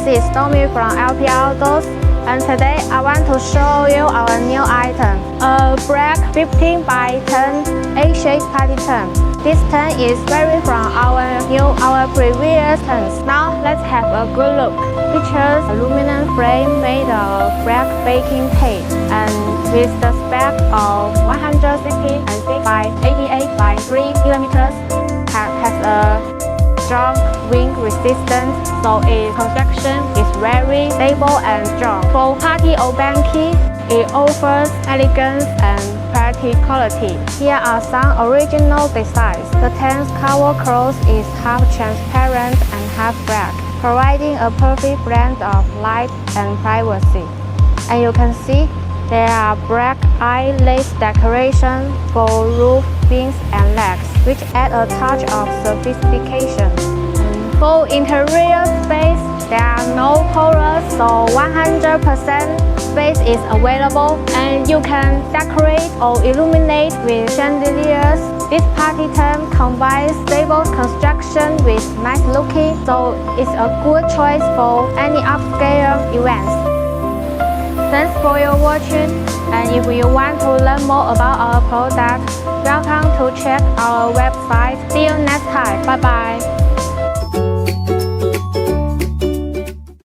this is Tommy from LP Outdoors, and today I want to show you our new item, a black 15 by 10 A-shaped party tent. This tent is very from our previous tents. Now let's have a good look. Features aluminum frame made of black baking tape and with the spec of 166 by 88 by 3 millimeters. Has a strong wind resistance, so its construction is very stable and strong. For party or banquet, it offers elegance and practicality. Here are some original designs. The tent's cover cloth is half transparent and half black, providing a perfect blend of light and privacy. And you can see there are black eye lace decoration for roof, beams, and legs, which add a touch of sophistication. For interior space, there are no corners, so 100% space is available, and you can decorate or illuminate with chandeliers. This party tent combines stable construction with nice looking, so it's a good choice for any upscale events. Thanks for your watching, and if you want to learn more about our product, welcome to check our website. See you next time. Bye bye.